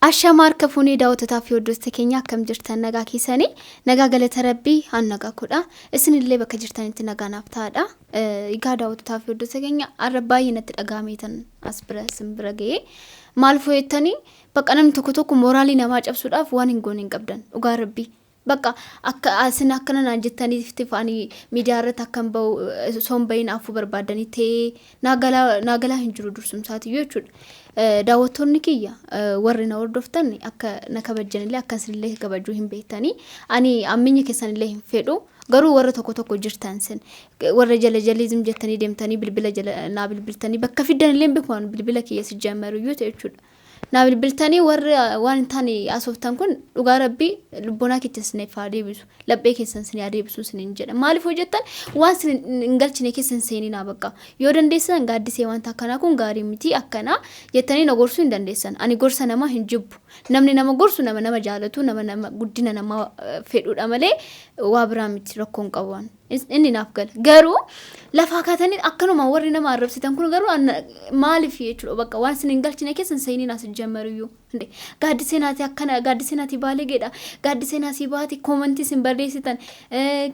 Ashamar kafuni daawwatataa fi hordoftoota keenya akkam jirtan nagaa keessanii nagaa galata rabbii han nagaa kudha isinillee bakka jirtanitti nagaa naaf taa'adha. Egaa daawwatataa fi hordoftoota keenya arra baay'ee natti dhagaameetan as bira simbira ga'ee maal fo'ettanii bakka namni tokko mooraalii namaa cabsuudhaaf waan hin goone hin qabdan dhugaa rabbii. Bakka akka asin akkana naan jettanii tifani miidiyaa irratti akkam ba'u sombayin afuu barbaadanii ta'ee naagala hin jiru dursumsaati jechuudha. Daawwattoonni kiyya warri na hordoftan akka na kabajanillee akkasillee kabajuu hin beektanii ani amminya keessanillee hin fedhu garuu warra tokko jirtan sen warra jala jettanii deemtanii bilbila jala naa bilbiltanii bakka fiddanillee beekan bilbila kiyya si jammaru jechuudha. Na bilbiltanii warra waan taane asoftan kun dhugaa rabbii lubbona keessan sinee faadeebisu laphee keessan sinee adeebisu sinin jedha maaliif hojjetan waan sin ingalchine keessan seenina bakka yoo dandeessan gaaddisee waan takana kun gaarii miti akkana jettanii na gorsuu hin dandeessan ani gorsa nama hin jibbu namni nama gorsu nama jaalatu nama guddina nama fedhuudha malee waa biraa miti rakkoon qaban inni naaf gala garuu lafa kaatanii akkanuma warri nama arrabsitan kun garuu maaliif jechuudha bakka waan sin ingalchine keessan seenina jamariyu inde gaaddisenaati akkana gaaddisenaati baalegeedha gaaddisenaasi baati commenti sin barreessitan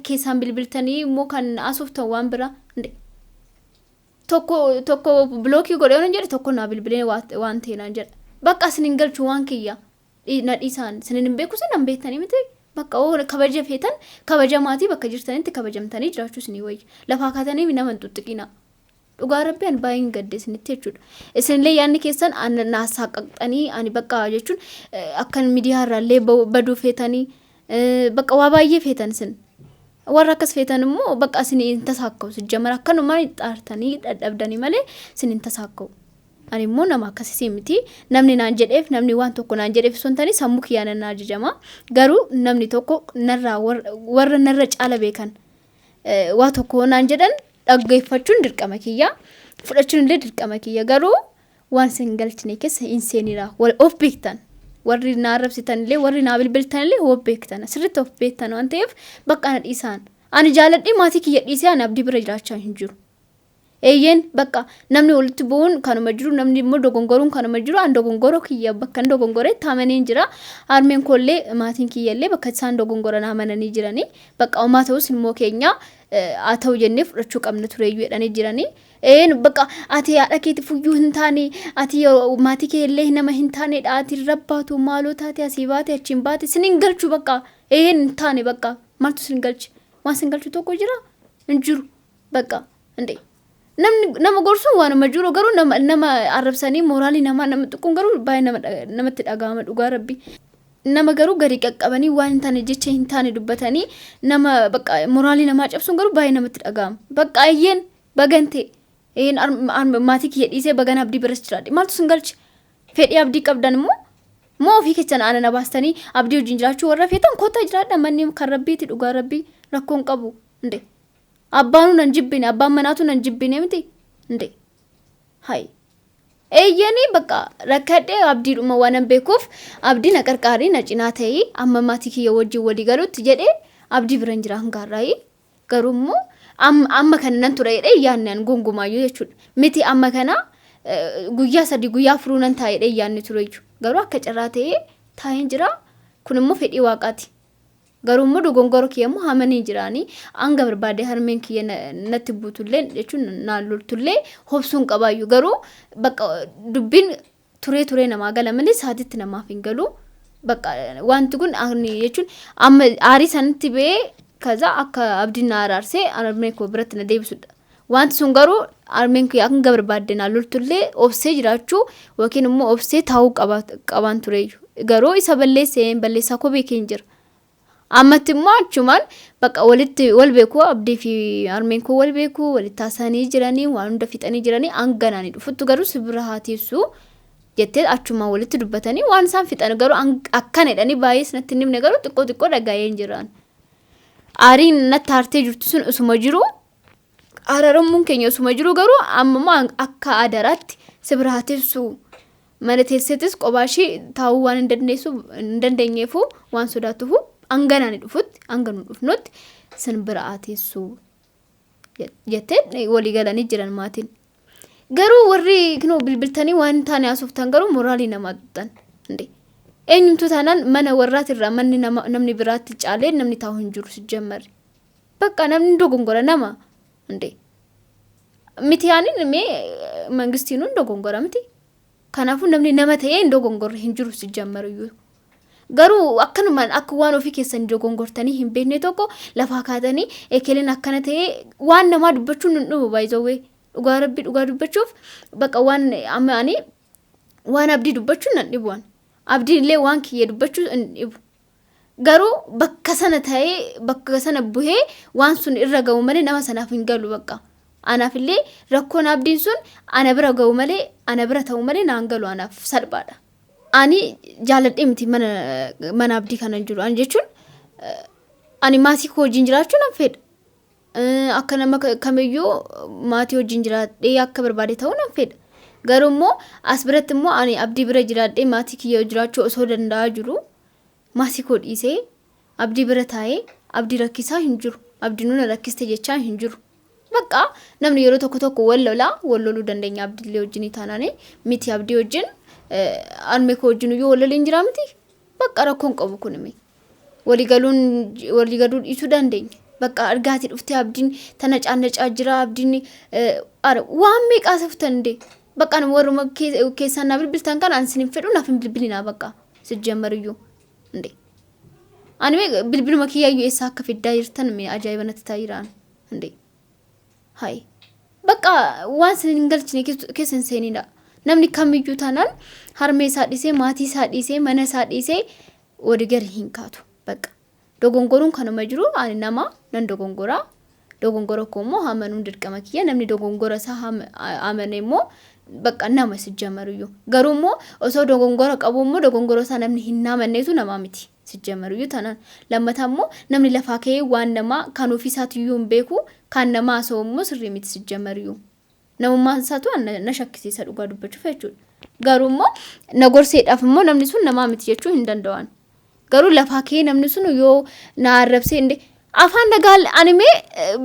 keessan bilbiltanii immoo kan asoftan waan bira inde tokko blooki godhe jedhe tokko na bilbilee waan teenaan jedha bakka sin ingalchu waan kiyya na dhiisaan sin beeku sin beektanii miti bakka oo kabaja feetan kabajamaati bakka jirtanitti kabajamtanii jiraachuu sinii wayya lafa kaatanii nama tuttuqina dhugaa rabbii an baay'een gaddeesnitti jechuudha. Isinillee yaadni keessan naasaa qaqxanii ani bakka jechuun akkan miidiyaa irraallee baduu feetanii bakka waa baay'ee feetan sin warra akkas feetan immoo bakka isin hin tasaakkawu sijjamara akkanuma xaartanii dadhabdanii malee isin hin tasaakkawu. Ani immoo nama akkasii miti namni naan jedheef namni waan tokko naan jedheef sontanii sammuu kiyyaan na ajajama garuu namni tokko narraa warra narra caala beekan waa tokko naan jedhan dhaggeeffachuun dirqama kiyya fudhachuun illee dirqama kiyya garuu waan sin galchine keessa hin seenira wal of beektan warri na arrabsitan illee warri na bilbiltan illee of beektan sirriitti of beektan waan ta'eef bakka na dhiisaan ani jaaladhee maatii kiyya dhiisee ani abdii bira jiraachaa hin jiru. Eeyyen bakka namni walitti bu'uun kanuma jiru namni immoo dogongoruun kanuma jiru an dogongoroo kiyya bakka dogongoree taamanii jira harmeen kollee maatiin kiyya illee bakka isaan dogongoran amananii jiranii bakka uumaa ta'us immoo keenya haa ta'u jennee fudhachuu qabna tureeyyuu jedhanii jiranii bakka ati haadha keetti fuyyuu hin taane ati maatii kee illee nama hin taanedha ati rabbaatu maaloo taate asii baate achiin baate sin hin galchu bakka hin taane bakka maaltu sin galchi waan sin galchu tokko jira hin jiru bakka inde nama gorsu waan nama jiru garuu nama arrabsanii mooraalii nama tuquun garuu baay'ee namatti dhagahama dhugaa rabbii nama garuu gadi qaqqabanii waan hin taane jecha hin taane dubbatanii nama bakka mooraalii namaa cabsuun garuu baay'ee namatti dhagahama bakka ayyeen bagante maatii kiyya dhiisee bagan abdii biras jiraadhe maaltu sin galchi fedhii abdii qabdan moo ofii keessan aanana baastanii abdii wajjin jiraachuu warra feetan kottaa jiraadha manni kan rabbiiti dhugaa rabbii rakkoon qabu inde abbaanu nan jibbine abbaan manaatu nan jibbine miti inde hay eeyyanii bakka rakkadhee abdiidhuma waan beekuuf abdii na qarqaarii na cinaa ta'ee amma maatii kiyya wajjin walii galuutti jedhee abdii biran jira hangaarraayii garuu immoo amma kana nan ture jedhee yaannaan gongumaayyu jechuudha miti amma kana guyyaa 3 guyyaa 4 nan taa'ee yaanni ture garuu akka carraa ta'ee taa'een jira kun immoo fedhii waaqaati. Garuu immoo dogongoroo kiyya immoo hamanii jiraanii hanga barbaade harmeen kiyya natti buutullee jechuun naalloltullee hobsuun qabaayyu garuu bakka dubbiin turee namaa gala malee saatitti namaaf hin galu bakka wanti kun jechuun amma aarii sanatti ba'ee kaza akka abdiin na araarsee harmeen koo biratti na deebisudha. Wanti sun garuu harmeen kiyya hanga barbaade naalloltullee obsee jiraachuu yookiin immoo obsee taa'uu qabaan tureeyyu garuu isa balleessaa koo beekee hin jira. Ammatti immoo achumaan bakka walitti wal beeku abdii fi harmeen koo wal beeku walitti taasanii jiranii waan hunda fixanii jiranii hanganaanii dhufuttu garuu sibira haatiisu jettee achumaan walitti dubbatanii waan isaan fixan garuu akkana jedhanii baay'ee natti nimne garuu xiqqoo dhagaayee hin jiraan. Aariin natti hartee jirtu sun osuma jiru ararammuun keenya osuma jiru garuu amma akka adaraatti sibira haatiisu mana teesseetis qobaashii taa'uu waan hin dandeenyeefu waan sodaatufu anganaanii dhufutti anganu dhufnutti sin bira aateessu jettee walii galanii jiran maatiin garuu warri bilbiltanii waan taane asoftan garuu mooraalii namaa tuttan inde eenyumtu taanaan mana warraatirraa manni namni biraatti caalee namni taa'u hin jiru sijjammarri. Bakka namni dogongora nama inde miti yaanin mee mangistiin dogongora miti. Kanaafuu namni nama ta'ee dogongorri hin jiru sijjammarri. Garuu akkanumaan akka waan ofii keessan dogongortanii hin beekne tokko lafaa kaatanii ekeleen akkana ta'ee waan namaa dubbachuun hin dhufu baay'isawwee dhugaa rabbii dhugaa dubbachuuf bakka waan ammaanii waan abdii dubbachuun nan dhibu waan abdiin illee waan kiyya dubbachuu hin dhibu. Garuu bakka sana ta'ee bakka sana buhee waan sun irra ga'u malee nama sanaaf hin galu bakka. Anaaf illee rakkoon abdiin sun ana bira ga'u malee ana bira ta'u malee naan galu anaaf salphaadha. Ani jaaladhee miti mana abdii kana jiru. Ani jechuun ani maatii koo wajjin jiraachuu nan fedha. Akka nama kamiyyuu maatii wajjin jiraadhee akka barbaade ta'uu nan fedha. Garuu immoo as biratti immoo ani abdii bira jiraadhee maatii kiyya jiraachuu osoo danda'aa jiru maatii koo dhiisee abdii bira taa'ee abdii rakkisaa hin jiru. Abdii nuna rakkiste jechaa hin jiru. Bakka namni yeroo tokko wal loluu dandeenya abdiillee wajjin taanaanii miti abdii wajjin anme koo wajjin yoo wal loleen jira miti. Bakka rakkoon qabu kunimi waligaluun dhiisuu dandeenya. Bakka argaatii dhuftee abdiin tana caannacaa jira abdiin waan meeqaa saftan dee bakka nama warruma keessaan naa bilbiltan kan ani sinin fedhu naaf hin bilbilinaa bakka sijjammariyyuu inde ani bilbiluma kiyyaayyuu eessaa akka fiddaa jirtan mee ajaa'iba natti taa'iraan inde hai bakka waan sinin hin galchine keessan seenidha. Namni kamiyyuu taanaan harmee isaa dhiisee maatii isaa dhiisee mana isaa dhiisee wadi gari hin kaatu bakka. Dogongoruun kanuma jiru ani nama nan dogongora koo immoo amanuun dirqama kiyya namni dogongora isaa amane immoo bakka nama sijjamariyyuu. Garuu immoo osoo dogongora qabu immoo dogongora isaa namni hin amanneetu nama miti sijjamariyyuu taanaan. Lammataa immoo namni lafaa ka'ee waan namaa kan ofii isaatiyyuu hin beeku kan namaa asoo immoo sirrii miti sijjamariyyuu. Namummaan isaatu na shakkisiisa dhugaa dubbachuuf jechuudha. Garuu immoo na gorseedhaaf immoo namni sun namaa miti jechuu hin danda'an. Garuu lafaa kee namni sun yoo na arrabsee inde afaan dagaal animee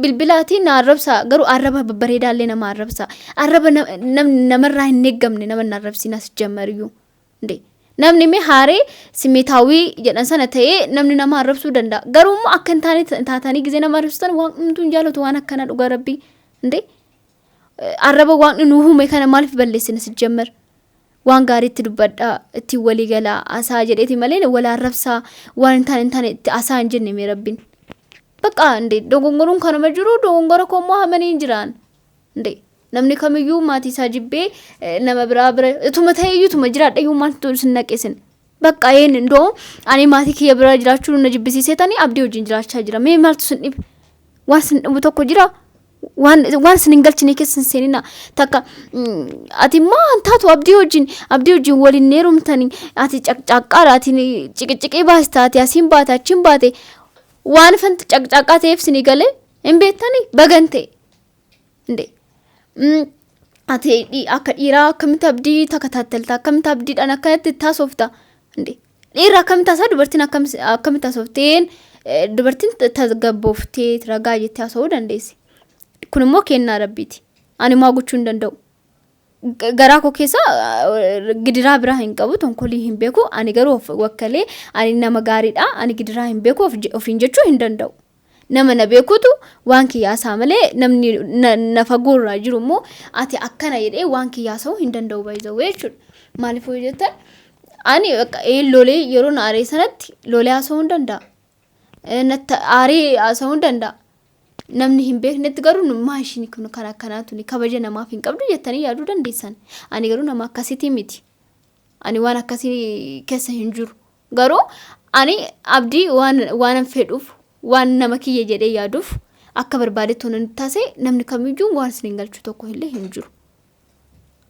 bilbilaatiin na arrabsa garuu arraba babbareedaallee nama arrabsa. Arraba namarraa hin eeggamne nama na arrabsiin as jammariyyuu inde namni mee haaree simmeetaawii jedhan sana ta'ee namni nama arrabsuu danda'a. Garuu immoo akka hin taane taatanii gizee nama arrabsitan waan hunduu hin jaalatu waan akkana dhugaa rabbii inde arraba waan nu hume kana maaliif balleessina sijjammar. Waan gaariitti dubbadhaa itti walii galaa asaa jedheeti malee wal arrabsaa waan hin taane itti asaa hin jenne mee rabbiin. Bakka inde dogongoruun kanuma jiru dogongora koo immoo hamanii hin jiraan inde namni kamiyyuu maatii isaa jibbee nama biraa bira ituma ta'eyyuu ituma jiraadhayyuu maaltu sin naqesin. Bakka een indoo ani maatii kiyya bira jiraachuu na jibbisiisee tanii abdii wajjin jiraachaa jira mee maaltu sin dhibe waan sin dhibu tokko jira. Waan sin hin galchine keessan seenina takka ati maan taatu abdii wajjin waliin neerumtanii ati caqqaadha ati ciqiciqii baasta ati asiin baate achiin baate waan fanta caqqaaqaa ta'eef sinii galee hin beektanii bagante inde ati akka dhiiraa akkamitti abdii takka taattalta akkamitti abdiidhaan akkanatti taasofta inde dhiira akkamitti taasisaa dubartiin akkamitti taasofteen dubartiin tasgabbooftee ragaa jettee haasa'uu dandeessi. Kun immoo kennaa rabbiiti. Ani maa gochuu hin danda'u. Garaa koo keessa gidiraa biraa hin qabu tonkolii hin beeku. Ani garuu wakkalee ani nama gaariidha. Ani gidiraa hin beeku ofiin jechuu hin danda'u. Nama na beekutu waan kiyyaasaa malee namni na fagoorraa jiru immoo ati akkana jedhee waan kiyyaasa'uu hin danda'u baay'isawee jechuudha. Maaliif hoo jettan ani lolee yeroo na aaree sanatti lolee haasa'uu hin danda'a. Aaree haasa'uu hin danda'a. Namni hin beeknetti garuu maashinii kun kan akkanaatu ni kabaja namaaf hin qabdu jettanii yaaduu dandeessan. Ani garuu nama akkasiitii miti. Ani waan akkasii keessa hin jiru. Garuu ani abdii waan fedhuuf waan nama kiyya jedhee yaaduuf akka barbaadetti honan taasee namni kamiyyuu waan sin galchu tokko illee hin jiru.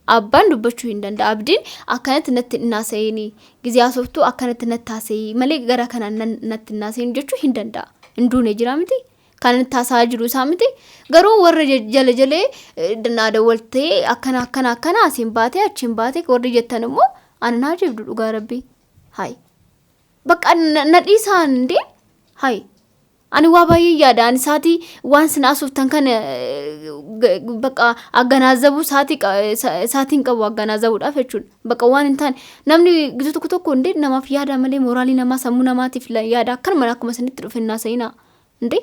Abbaan dubbachuu hin danda'a. Abdiin akkanatti natti naasa'ini gizee haasoftuu akkanatti natti haasa'ii malee gara kanaan natti naasa'ini jechuu hin danda'a. Hinduune jira miti. Kan taasaa jiru isaa miti garuu warra jalee naada waltee akkana asiin baatee achiin baatee warri jettan immoo ani naa jibdu dhugaa rabbii hai bakka nadhiisaan inde hai ani waa baay'ee yaada ani saatii waan sinaasuuftan kan bakka agganaazabu saatiin qabu agganaazabuudhaaf jechuudha. Bakka waan hin taane namni gidduu tokko tokko hundee namaaf yaada malee mooraalii namaa sammuu namaatiif yaada akkanuma akkuma sanitti dhufennaa sayinaa hundee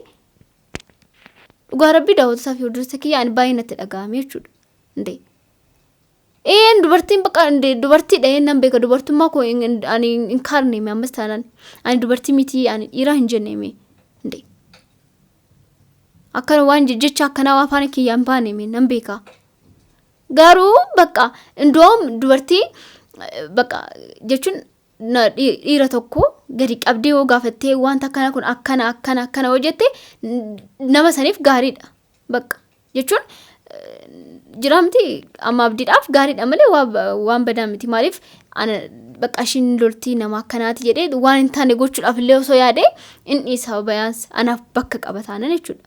dhugaa rabbii daawwatasaa fi hordoftoota kiyya ani baay'ee natti dhaga'ame jechuudha hundee. Dubartiin bakka dubartii dhaheen nan beeka dubartummaa koo ani hin kaarneeme ammas taanaan ani dubartii miti ani dhiiraa hin jenneeme hundee. Akkana waan jecha akkanaa waa afaan kiyyaan baaneeme nan beeka. Garuu bakka indoom dubartii bakka jechuun dhiira tokko gadi qabdee yoo gaafattee wanta akkana kun akkana hojjette nama saniif gaariidha. Bakka jechuun jiraamti amma abdiidhaaf gaariidha malee waan badaa miti. Maaliif ana bakka ishiin loltii nama akkanaati jedhee waan hin taane gochuudhaaf illee osoo yaade inni sababa bayaans anaaf bakka qabataanan jechuudha.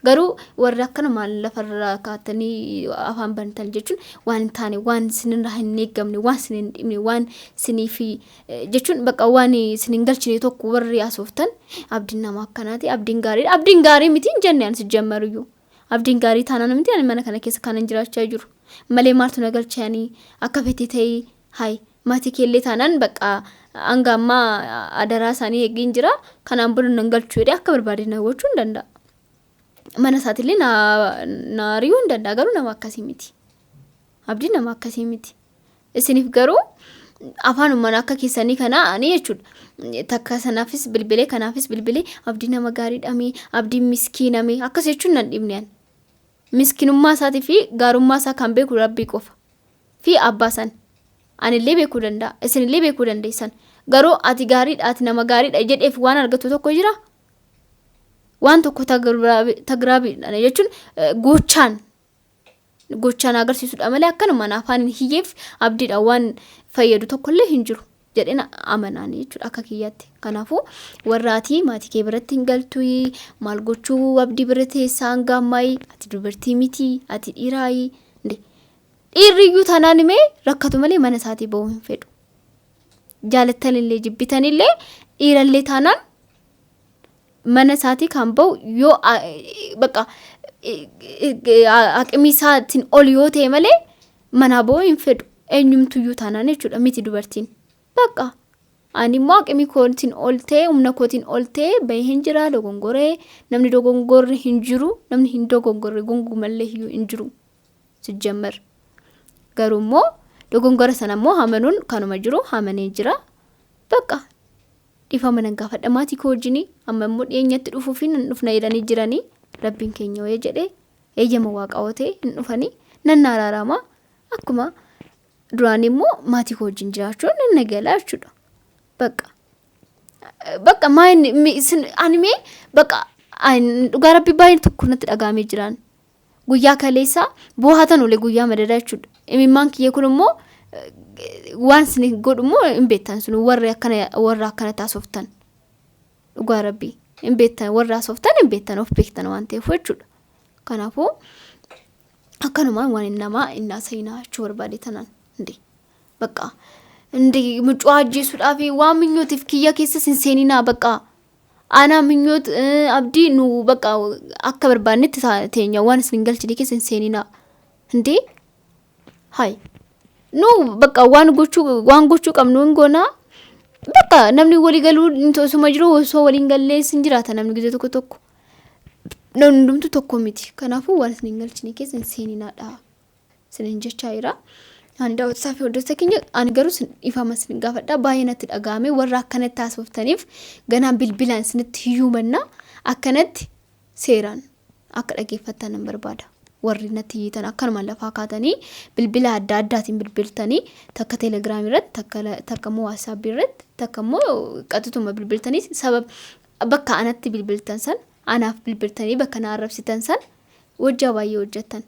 Garuu warra akkana lafarraa kaatanii afaan bantan jechuun waan hin taane waan sinirraa hin eeggamne waan sinin hin dhibne waan siniif jechuun bakka waan sinin galchine tokko warri haasoftan abdiin nama akkanaati abdiin gaariidha. Abdiin gaarii miti hin jenne ani sijjammaruyyuu. Abdiin gaarii taanaan miti ani mana kana keessa kanan jiraachaa jiru malee maaltu na galchanii akka fete ta'ee hay maatii keellee taanaan bakka hanga ammaa adaraa isaanii eegiin jira kanaan bulu nan galchuu jedhee akka barbaade na gochuu hin danda'a. Mana isaatiillee na riyuu hin danda'a garuu nama akkasii miti. Abdiin nama akkasii miti. Isiniif garuu afaanumaan akka keessanii kana ani jechuudha. Takka sanaafis bilbilee kanaafis bilbilee abdii nama gaariidhame abdiin miskiiname akkas jechuun nan dhibne ani. Miskinummaa isaatii fi gaarummaa isaa kan beeku rabbii qofa fi abbaa san anillee beekuu danda'a isinillee beekuu dandeessan. Garuu ati gaariidha ati nama gaariidha jedheef waan argatu tokko jira. Waan tokko tagraabiidha jechuun gochaan agarsiisudha malee akkanuma afaan hiyyeef abdiidha waan fayyadu tokkollee hin jiru jedheen amanaan jechuudha akka kiyyaatti. Kanaafuu warraatii maatii kee biratti hin galtu maal gochuu abdii bira teessaa hanga ammaayii ati dubartii miti ati dhiiraayi dhiirriyyuu taanaan himee rakkatu malee mana isaatii ba'uu hin fedhu. Jaalattanillee jibbitanillee dhiirallee taanaan mana isaatii kan ba'u yoo bakka aqimii isaatiin ol yoo ta'e malee mana ba'uu hin fedhu eenyumtuyyuu taanaan jechuudha miti dubartiin. Bakka ani immoo aqimii kootiin ol ta'e humna kootiin ol ta'e bahee hin jira dogongoree namni dogongorri hin jiru namni hin dogongorre gongumallee hin jiru sijjammar. Garuu immoo dogongora sana immoo hamanuun kanuma jiru hamanee jira. Bakka dhifama nan gaafadha maatii koo wajjin amma immoo dhiyeenyatti dhufuuf hin dhufna jedhanii jiranii rabbiin keenya wayee jedhee eeyyama waaqaa ta'e hin dhufanii nan araarama akkuma duraan immoo maatii koo wajjin jiraachuun nan nagalaa jechuudha. Bakka anime bakka dhugaa rabbii baay'ee tokko natti dhagaamee jiraan guyyaa kaleessa boohatan olee guyyaa madadaa jechuudha. Imimmaan kiyya kun immoo waan isin godhu immoo hin beektan sun warra akkana taasoftan dhugaa rabbii hin beektan warra taasoftan hin beektan of beektan waan ta'eef jechuudha. Kanaafuu akkanumaan waan namaa innaa sayinaa jechuu barbaade tanaan hundee bakka hundee mucaa ajjeesuudhaaf waan minyootiif kiyya keessa sin seeninaa bakka ana minyoot abdii nu bakka akka barbaannetti teenya waan isin galchine keessa sin seeninaa hundee hay nu bakka waan gochuu qabnu ngoona bakka namni walii galuu intosuma jiru osoo waliin gallee sin jiraata namni gizee tokko namni hundumtu tokko miti. Kanaafuu waan isin galchine keessa sin seeninaadha sin jechaa jira. Ani daawwatasaa fi hordoftoota keenya ani garuu ifama sin gaafadha baay'ee natti dhagaame warra akkanatti taasiftaniif ganaan bilbilaan isinitti hiyyuumanna akkanatti seeraan akka dhageeffattan nan barbaada. Warri natti hiyyitan akkanuma lafaa kaatanii bilbila adda addaatiin bilbiltanii takka teelegiraamii irratti takka immoo waasaapii irratti takka immoo qaxituma bilbiltanii sabab bakka anatti bilbiltan san anaaf bilbiltanii bakka na arrabsitan san wajjaa baay'ee hojjettan.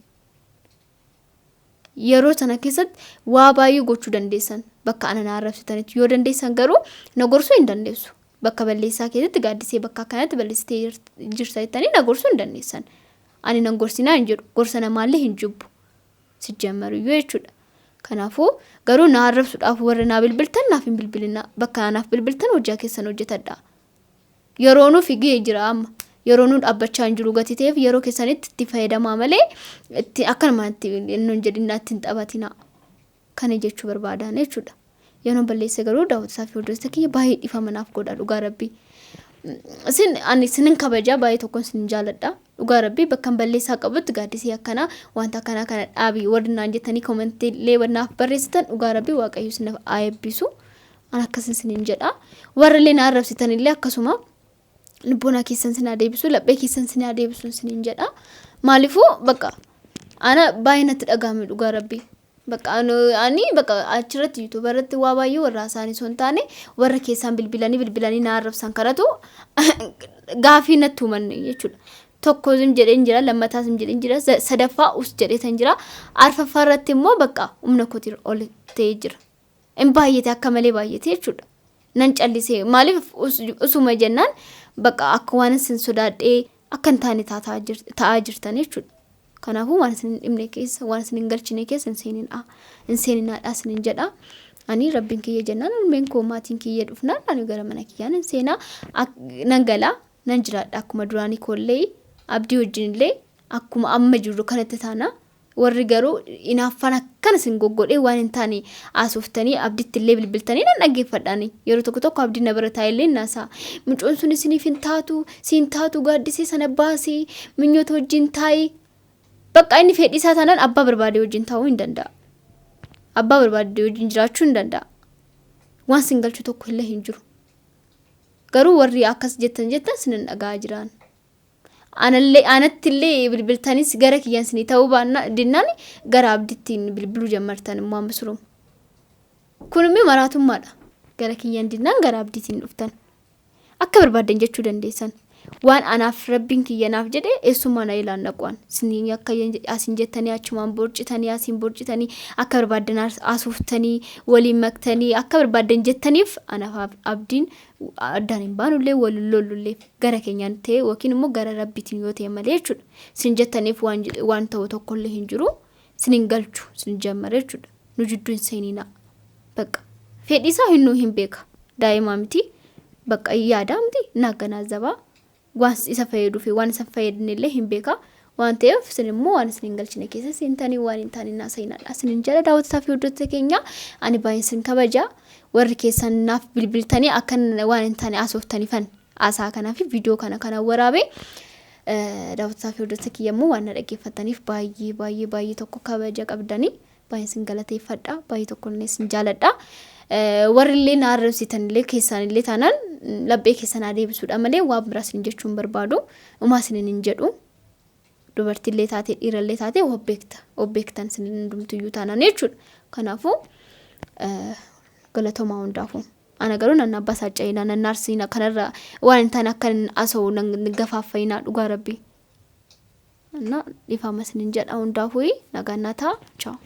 Yeroo sana keessatti waa baay'ee gochuu dandeessan bakka ana na arrabsitanitti yoo dandeessan garuu na gorsuu hin dandeessu. Bakka balleessaa keessatti gaaddisee bakka kanatti balleessitee jirta jettanii na gorsuu hin dandeessan. Ani nan gorsinaa hin jedhu gorsa namaallee hin jibbu sijjammaruyyuu jechuudha. Kanaafuu garuu na arrabsuudhaaf warra naa bilbiltan naaf hin bilbilina bakka naaf bilbiltan hojjaa keessan hojjetadha. Yeroo nuuf ga'ee jira amma yeroo nu dhaabbachaa hin jiru gati ta'eef yeroo keessanitti itti fayyadamaa malee itti akkanumatti inni jedhinaa ittiin taphatina kana jechuu barbaadan jechuudha. Yeroo balleessa garuu daawwatasaa fi hordoftoota kiyya baay'ee dhifamanaaf godha dhugaa rabbii. Sinin kabaja baay'ee tokkoon sin jaaladha dhugaa rabbii bakka balleessaa qabutti gaaddisii akkana wanta kana dhaabii warri naan jettanii koomentiilee wanaaf barreessitan dhugaa rabbii waaqayyo sinaaf eebbisu an akkasin sinin jedha. Warra illee na arrabsitan illee akkasuma lubbuun keessan sin adeebisu laphee keessan sin adeebisu sinin jedha. Maaliifuu bakka ana baay'ee natti dhagahame dhugaa rabbii. Bakka ani bakka achirratti YouTube irratti waa baay'ee warra isaanii son taane warra keessan bilbilanii na arrabsan karatu gaafii natti umanne jechuudha. Tokko zim jedheen jira lammataa zim jedheen jira sadaffaa us jedheetan jira arfaffaa irratti immoo bakka humna kootii ol ta'ee jira. In baay'ate akka malee baay'ate jechuudha. Nan callisee maaliif usuma jennaan bakka akka waan sin sodaadhee akka hin taane ta'aa jirtan jechuudha. Kanaafuu waan isin dhimne keessa waan isin galchine keessa inseeninaadha isin jedha. Ani rabbiin kiyya jennaan ilmeen koo maatiin kiyya dhufnaan ani gara mana kiyyaan inseenaa nan galaa nan jiraadha akkuma duraanii koollee abdii wajjinillee akkuma amma jirru kanatti taana. Warri garuu inaaffan akkana isin goggodhee waan hin taane asuuftanii abdiitti illee bilbiltanii nan dhaggeeffadhaani. Yeroo tokko abdii na bira taa'ellee naasaa mucoon sun isiniif hin taatu siin taatu gaaddisee sana baasii minyoota wajjin taa'ee. Bakka inni fedhisaa taanaan abbaa barbaade wajjin taa'uu hin danda'a. Abbaa barbaade wajjin jiraachuu hin danda'a. Waan sin galchu tokko illee hin jiru. Garuu warri akkas jettan sinin dhagaa jiran. Anatti illee bilbiltanis gara kiyyaan sinii ta'uu dinnaan gara abdittiin bilbiluu jammartan immoo amma surum. Kun immoo maraatummaadha. Gara kiyyaan dinnaan gara abdittiin dhuftan. Akka barbaadan jechuu dandeessan. Waan anaaf rabbiin kiyya naaf jedhe eessuma na ilaan dhaqwan sinii akka asin jettanii achumaan borcitanii asin borcitanii akka barbaadan asuuftanii waliin maktanii akka barbaadan jettaniif anaaf abdiin addaan hin baanullee waliin lollullee gara keenyaan ta'e yookiin immoo gara rabbiitiin yoo ta'e malee jechuudha. Sin jettaniif waan ta'u tokkollee hin jiru sinin galchu sin jammare jechuudha. Nu jidduu hin seenina bakka fedhisaa hin beeka daa'imaa miti bakka yaada miti naagganaa zabaa. Waan isa fayyadu fi waan isa fayyadnillee hin beeka waan ta'eef sin immoo waan isin galchine keessa seentanii waan hin taane naasayinaadha. Sin jala daawwatataa fi hordoftoota keenya ani baay'ee sin kabaja warri keessan naaf bilbiltanii akka waan hin taane asooftaniifan asaa kanaa fi viidiyoo kana waraabe daawwatataa fi hordoftoota kiyya immoo waan na dhaggeeffataniif baay'ee tokko kabaja qabdanii baay'ee sin galateeffadha baay'ee tokkollee sin jaaladha. Warri illee na arrabsitan illee keessan illee taanaan laphee keessan adeebisuudha malee waan biraa sin jechuun barbaadu umaa sinin hin jedhu dubartii illee taate dhiira illee taate obbeektan sinin hundumtuyyuu taanaan jechuudha. Kanaafuu galatooma hundaafuu ana garuu nan abbaa saaca'inaa nan aarsiina kanarra waan hin taane akka asoo nan gafaaffayinaa dhugaa rabbii. Dhiifama sinin jedha hundaafuu nagaan naa ta'a. Ciao.